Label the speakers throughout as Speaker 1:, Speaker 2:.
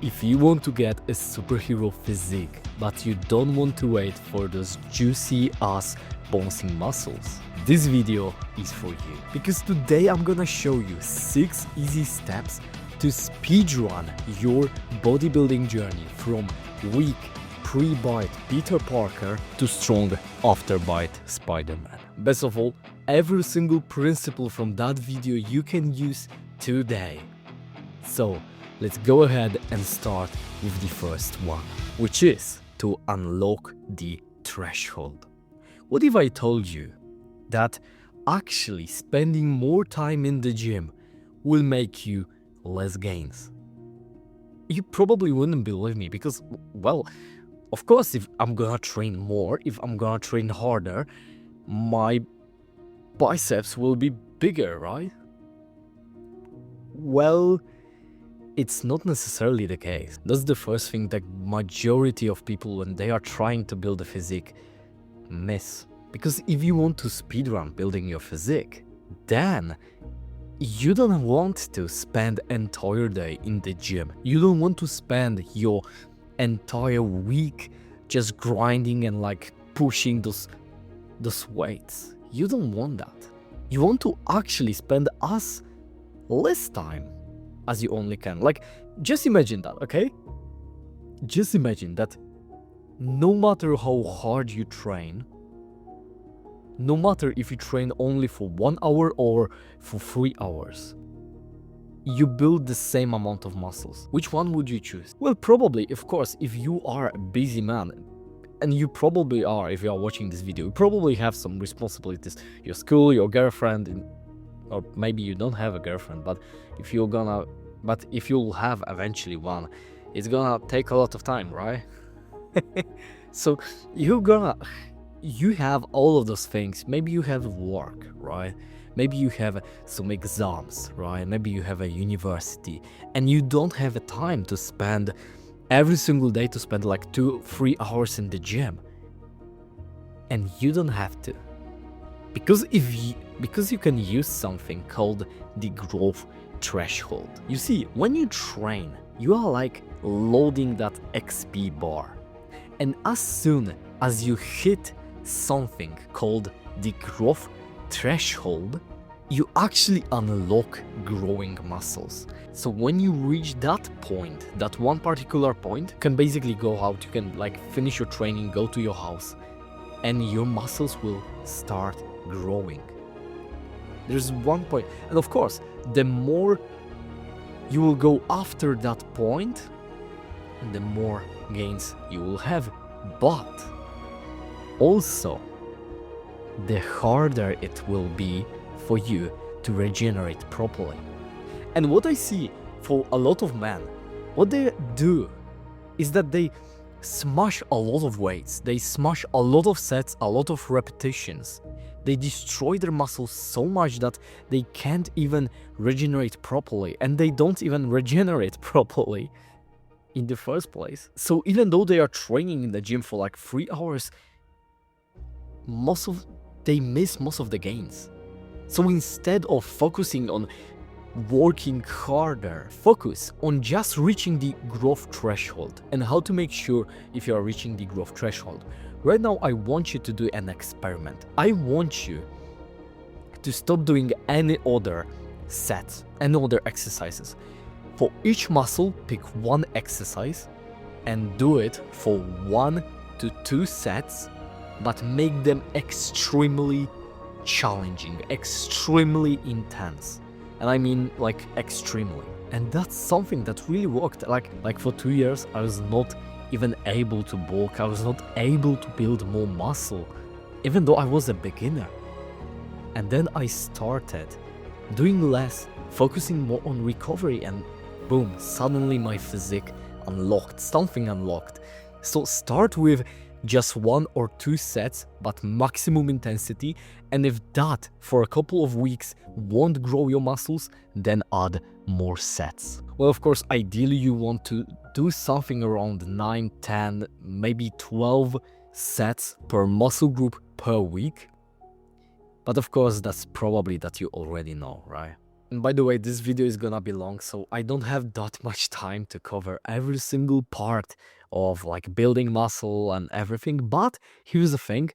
Speaker 1: If you want to get a superhero physique, but you don't want to wait for those juicy ass bouncing muscles, this video is for you. Because today I'm gonna show you 6 easy steps to speedrun your bodybuilding journey from weak pre-bite Peter Parker to strong after-bite Spider-Man. Best of all, every single principle from that video you can use today. So let's go ahead and start with the first one, which is to unlock the threshold. What if I told you that actually spending more time in the gym will make you less gains? You probably wouldn't believe me because, well, of course, if I'm gonna train more, if I'm gonna train harder, my biceps will be bigger, right? Well, it's not necessarily the case. That's the first thing that majority of people, when they are trying to build a physique, miss. Because if you want to speedrun building your physique, then you don't want to spend entire day in the gym. You don't want to spend your entire week just grinding and like pushing those weights. You don't want that. You want to actually spend as less time as you only can. Like, just imagine that, okay? Just imagine that no matter how hard you train, no matter if you train only for 1 hour or for 3 hours, you build the same amount of muscles. Which one would you choose? Well, probably, of course, if you are a busy man, and you probably are if you are watching this video, you probably have some responsibilities, your school, your girlfriend, or maybe you don't have a girlfriend, but if you'll have eventually one, it's gonna take a lot of time, right? So you have all of those things. Maybe you have work, right? Maybe you have some exams, right? Maybe you have a university, and you don't have a time to spend every single day to spend like 2-3 hours in the gym. And you don't have to. Because you can use something called the growth threshold. You see, when you train, you are like loading that XP bar. And as soon as you hit something called the growth threshold, you actually unlock growing muscles. So when you reach that point, that one particular point, you can basically go out, you can like finish your training, go to your house, and your muscles will start growing. There's one point, and of course, the more you will go after that point, the more gains you will have. But also, the harder it will be for you to regenerate properly. And what I see for a lot of men, what they do is that they smash a lot of weights, they smash a lot of sets, a lot of repetitions. They destroy their muscles so much that they can't even regenerate properly, and they don't even regenerate properly in the first place. So even though they are training in the gym for like 3 hours, they miss most of the gains. So instead of focusing on working harder, focus on just reaching the growth threshold. And how to make sure if you are reaching the growth threshold. Right now, I want you to do an experiment. I want you to stop doing any other sets, any other exercises. For each muscle, pick one exercise and do it for 1 to 2 sets, but make them extremely challenging, extremely intense. And I mean like extremely. And that's something that really worked. Like for 2 years, I was not even able to bulk. I was not able to build more muscle, even though I was a beginner. And then I started doing less, focusing more on recovery, and boom, suddenly my physique unlocked, something unlocked. So start with just 1 or 2 sets, but maximum intensity, and if that for a couple of weeks won't grow your muscles, then add more sets. Well, of course, ideally you want to do something around 9, 10, maybe 12 sets per muscle group per week. But of course, that's probably that you already know, right? And by the way, this video is gonna be long, so I don't have that much time to cover every single part of like building muscle and everything. But here's the thing,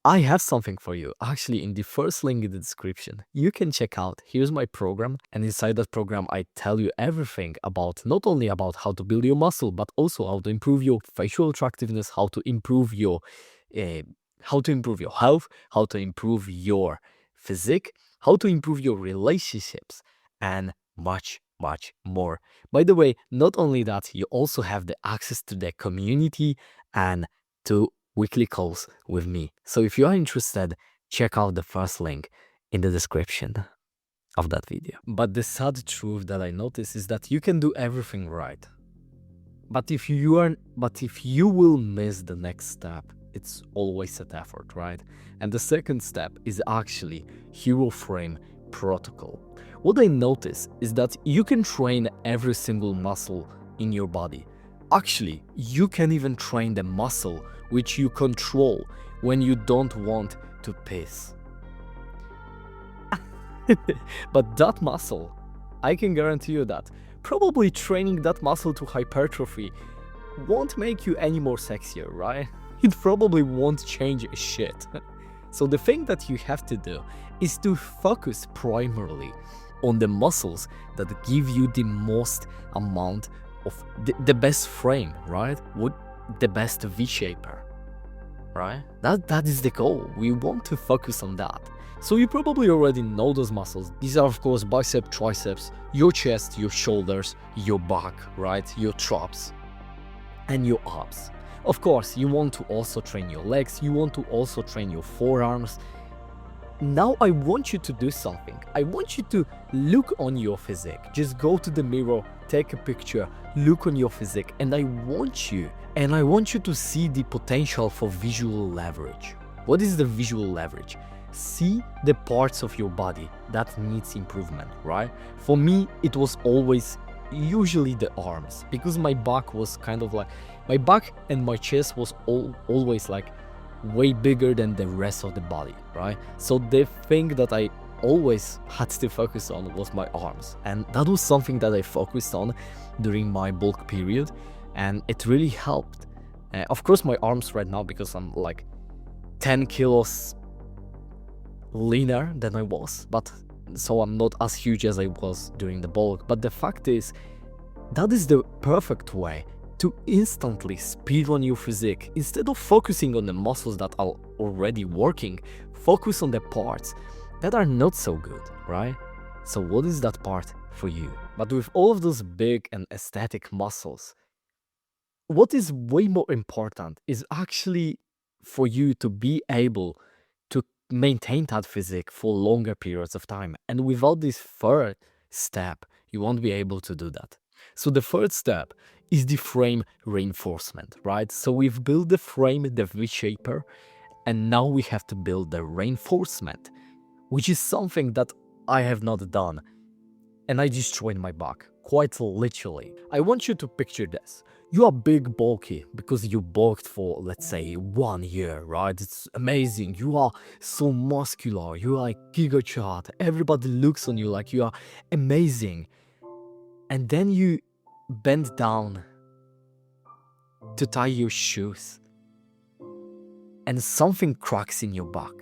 Speaker 1: I have something for you. Actually, in the first link in the description, you can check out, here's my program. And inside that program, I tell you everything about, not only about how to build your muscle, but also how to improve your facial attractiveness, uh, how to improve your health, how to improve your physique, how to improve your relationships, and much, much more. By the way, not only that, you also have the access to the community and to weekly calls with me. So if you are interested, check out the first link in the description of that video. But the sad truth that I notice is that you can do everything right. But if you will miss the next step, it's always an effort, right? And the second step is actually hero frame protocol. What I notice is that you can train every single muscle in your body. Actually, you can even train the muscle which you control when you don't want to piss. But that muscle, I can guarantee you that probably training that muscle to hypertrophy won't make you any more sexier, right? It probably won't change a shit. So the thing that you have to do is to focus primarily on the muscles that give you the most amount of the best frame, right? With the best V-shaper, right? That is the goal. We want to focus on that. So you probably already know those muscles. These are of course bicep, triceps, your chest, your shoulders, your back, right? Your traps and your abs. Of course, you want to also train your legs, you want to also train your forearms. Now I want you to do something. I want you to look on your physique. Just go to the mirror, take a picture, look on your physique, and I want you to see the potential for visual leverage. What is the visual leverage? See the parts of your body that needs improvement, right? For me, it was always usually the arms, because my back was kind of like, my back and my chest was always like way bigger than the rest of the body, right? So the thing that I always had to focus on was my arms, and that was something that I focused on during my bulk period, and it really helped. Of course, my arms right now, because I'm like 10 kilos leaner than I was, but so I'm not as huge as I was during the bulk. But the fact is, that is the perfect way to instantly speedrun your physique. Instead of focusing on the muscles that are already working, focus on the parts that are not so good, right? So what is that part for you? But with all of those big and aesthetic muscles, what is way more important is actually for you to be able to maintain that physique for longer periods of time. And without this third step, you won't be able to do that. So the third step is the frame reinforcement, right? So we've built the frame, the V-shaper, and now we have to build the reinforcement, which is something that I have not done. And I destroyed my back, quite literally. I want you to picture this. You are big, bulky, because you bulked for, let's say, 1 year, right? It's amazing. You are so muscular. You are like giga chad. Everybody looks on you like you are amazing. And then you bend down to tie your shoes, and something cracks in your back.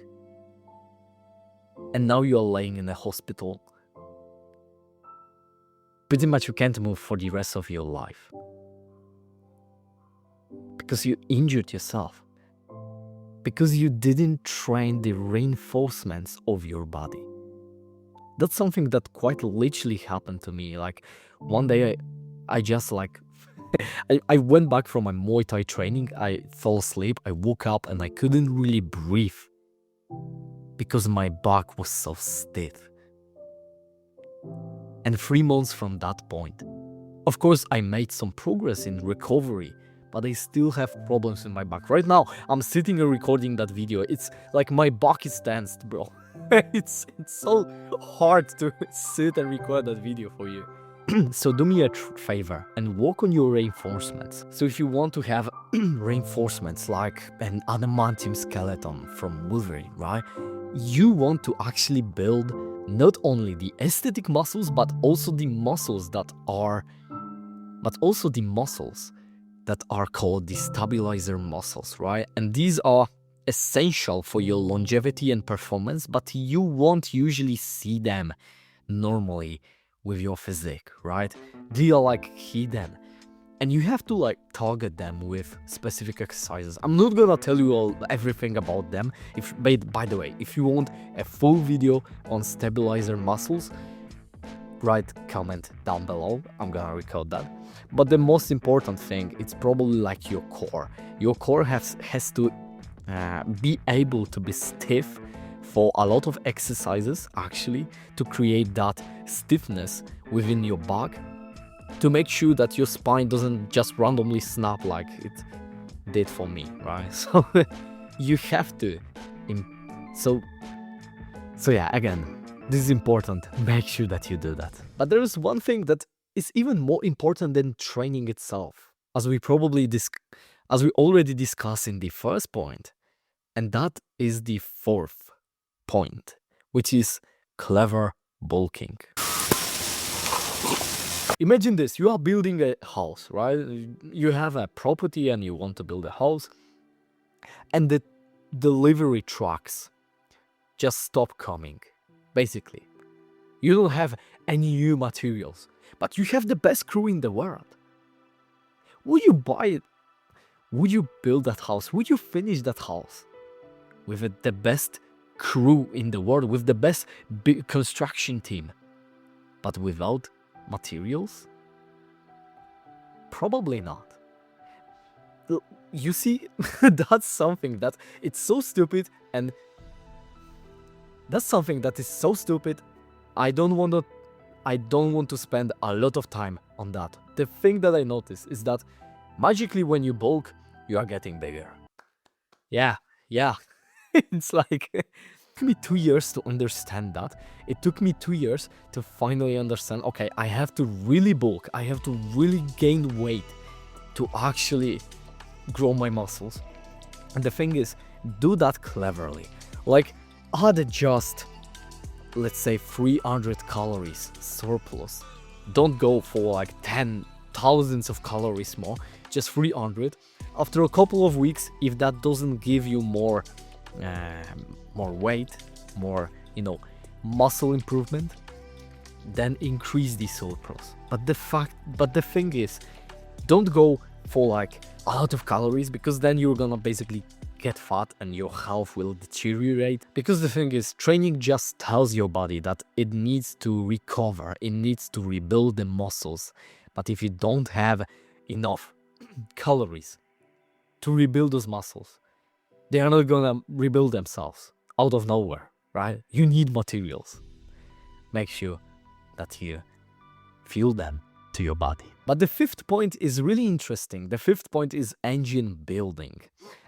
Speaker 1: And now you're laying in a hospital. Pretty much you can't move for the rest of your life, because you injured yourself, because you didn't train the reinforcements of your body. That's something that quite literally happened to me. Like one day I just like I went back from my Muay Thai training, I fell asleep, I woke up and I couldn't really breathe because my back was so stiff. And 3 months from that point, of course I made some progress in recovery, but I still have problems in my back. Right now, I'm sitting and recording that video. It's like my back is tensed, bro. It's so hard to sit and record that video for you. So do me a favor and work on your reinforcements. So if you want to have reinforcements like an adamantium skeleton from Wolverine, right? You want to actually build not only the aesthetic muscles, but also the muscles that are called the stabilizer muscles, right? And these are essential for your longevity and performance, but you won't usually see them normally with your physique, right? They are like hidden. And you have to like target them with specific exercises. I'm not gonna tell you everything about them. By the way, if you want a full video on stabilizer muscles, write comment down below. I'm gonna record that. But the most important thing, it's probably like your core. Your core has to be able to be stiff for a lot of exercises, actually, to create that stiffness within your back, to make sure that your spine doesn't just randomly snap like it did for me, right? So you have to. So yeah, again, this is important. Make sure that you do that. But there is one thing that is even more important than training itself, as we already discussed in the first point, and that is the fourth point, which is clever bulking. Imagine this, you are building a house, right? You have a property and you want to build a house, and the delivery trucks just stop coming. Basically, you don't have any new materials, but you have the best crew in the world. Would you buy it? Would you build that house? Would you finish that house with the best crew in the world, with the best big construction team, but without materials? Probably not. You see, that's something that it's so stupid, and that's something that is so stupid. I don't want to spend a lot of time on that. The thing that I noticed is that magically when you bulk, you are getting bigger. Yeah. It's like, it took me 2 years to understand that. It took me 2 years to finally understand, okay, I have to really bulk. I have to really gain weight to actually grow my muscles. And the thing is, do that cleverly. Like, add just, let's say, 300 calories surplus. Don't go for like 10,000s of calories more, just 300. After a couple of weeks, if that doesn't give you more weight, more, muscle improvement, then increase the surplus. But the thing is, don't go for like a lot of calories, because then you're gonna basically get fat and your health will deteriorate. Because the thing is, training just tells your body that it needs to recover, it needs to rebuild the muscles. But if you don't have enough calories to rebuild those muscles, they are not gonna rebuild themselves out of nowhere, right? You need materials. Make sure that you fuel them to your body. But the fifth point is really interesting. The fifth point is engine building.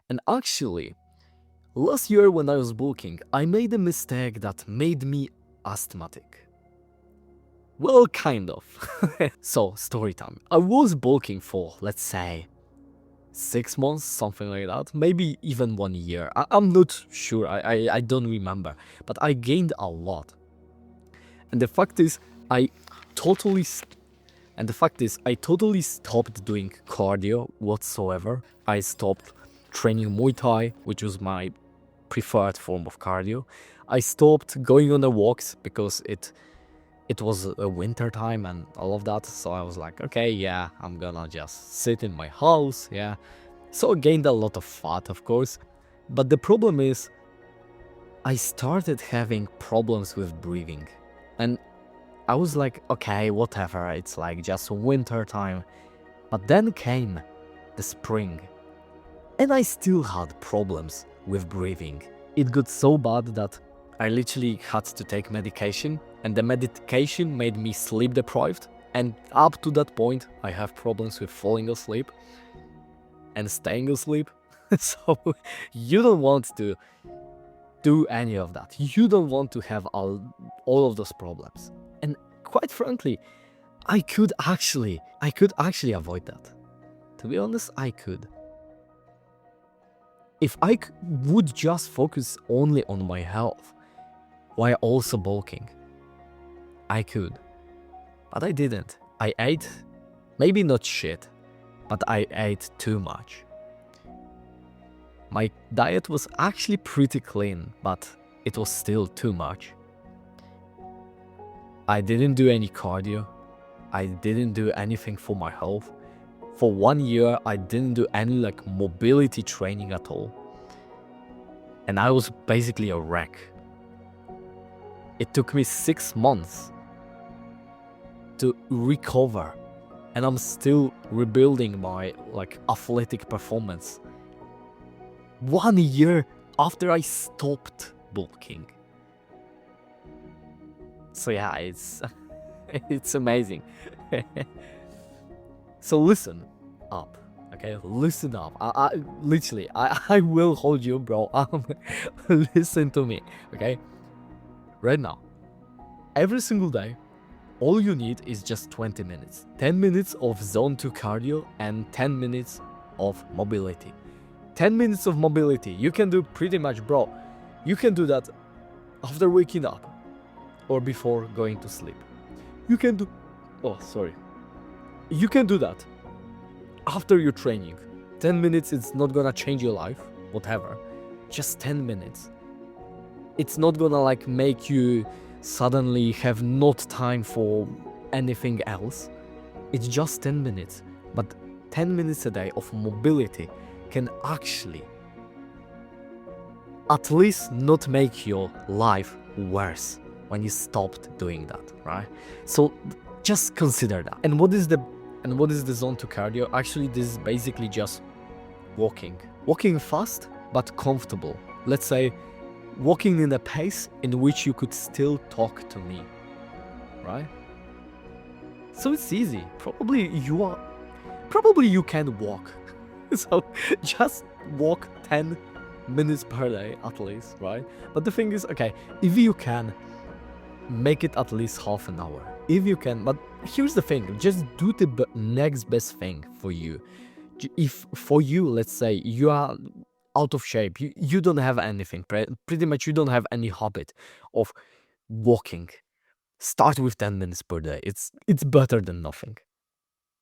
Speaker 1: And actually, last year when I was bulking, I made a mistake that made me asthmatic. Well, kind of. So, story time. I was bulking for, let's say, 6 months, something like that, maybe even 1 year. I'm not sure, I don't remember, but I gained a lot. And the fact is, I totally stopped doing cardio whatsoever. I stopped training Muay Thai, which was my preferred form of cardio. I stopped going on the walks because it was a winter time and all of that. So I was like, okay, yeah, I'm gonna just sit in my house, yeah. So I gained a lot of fat, of course. But the problem is, I started having problems with breathing. And I was like, okay, whatever, it's like just winter time. But then came the spring, and I still had problems with breathing. It got so bad that I literally had to take medication, and the medication made me sleep deprived. And up to that point, I have problems with falling asleep and staying asleep. So you don't want to do any of that. You don't want to have all of those problems. And quite frankly, I could actually avoid that. To be honest, I could. If I would just focus only on my health while also bulking, I could, but I didn't. I ate, maybe not shit, but I ate too much. My diet was actually pretty clean, but it was still too much. I didn't do any cardio. I didn't do anything for my health. For 1 year, I didn't do any like mobility training at all. And I was basically a wreck. It took me 6 months to recover, and I'm still rebuilding my like athletic performance. 1 year after I stopped bulking. So yeah, it's it's amazing. So listen up, okay? Listen up. I literally, I will hold you, bro. Listen to me, okay? Right now, every single day, all you need is just 20 minutes. 10 minutes of zone 2 cardio and 10 minutes of mobility. 10 minutes of mobility, you can do pretty much, bro. You can do that after waking up or before going to sleep. You can do, you can do that after your training. 10 minutes, it's not gonna change your life, whatever. Just 10 minutes. It's not gonna like make you suddenly have not time for anything else. It's just 10 minutes. But 10 minutes a day of mobility can actually at least not make your life worse when you stopped doing that, right? So just consider that. And what is the zone 2 cardio? Actually, this is basically just walking. Walking fast but comfortable. Let's say walking in a pace in which you could still talk to me, right? So it's easy. Probably you can walk. So just walk 10 minutes per day at least, right? But the thing is, okay, if you can, make it at least half an hour. If you can, but here's the thing, just do the next best thing for you. If for you, let's say you are out of shape, you don't have anything, pretty much you don't have any habit of walking, start with 10 minutes per day. It's better than nothing.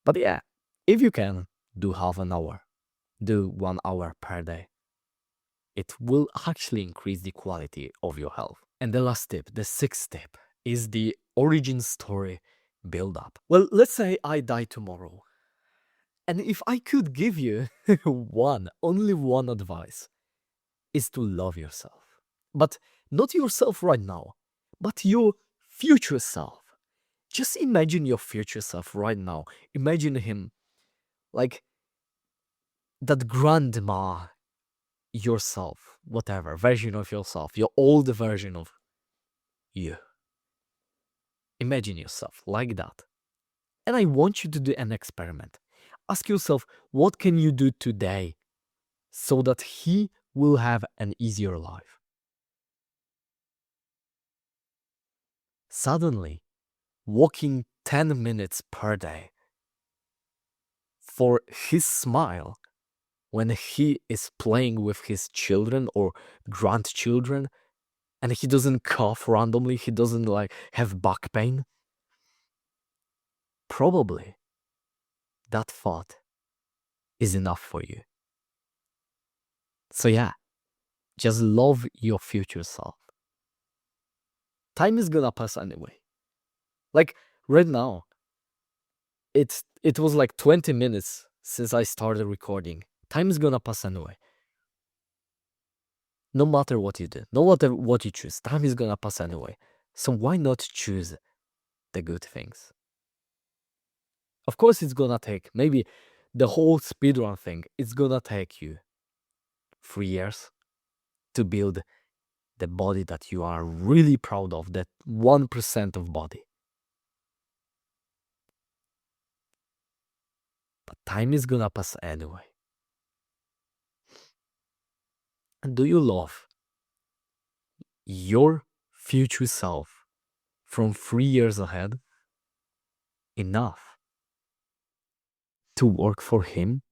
Speaker 1: But yeah, if you can, do half an hour, do 1 hour per day. It will actually increase the quality of your health. And the last tip, the 6th tip, is the origin story build up. Well, let's say I die tomorrow. And if I could give you only one advice, is to love yourself. But not yourself right now, but your future self. Just imagine your future self right now. Imagine him like that grandma yourself, whatever, version of yourself, your old version of you. Imagine yourself like that. And I want you to do an experiment. Ask yourself, what can you do today so that he will have an easier life? Suddenly, walking 10 minutes per day for his smile when he is playing with his children or grandchildren and he doesn't cough randomly, he doesn't like have back pain. Probably that thought is enough for you. So yeah, just love your future self. Time is gonna pass anyway. Like right now, it was like 20 minutes since I started recording. Time is gonna pass anyway. No matter what you do, no matter what you choose, time is gonna pass anyway. So why not choose the good things? Of course, it's gonna take maybe the whole speedrun thing. It's gonna take you 3 years to build the body that you are really proud of, that 1% of body. But time is gonna pass anyway. And do you love your future self from 3 years ahead enough to work for him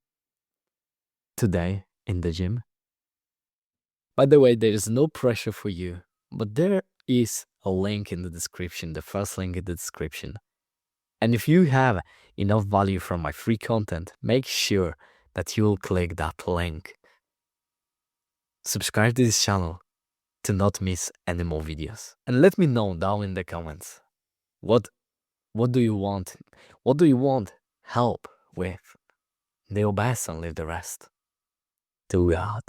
Speaker 1: today in the gym? By the way, there is no pressure for you, but there is a link in the description, the first link in the description. And if you have enough value from my free content, make sure that you'll click that link. Subscribe to this channel to not miss any more videos. And let me know down in the comments, what do you want? What do you want help with? Do your best and leave the rest to God.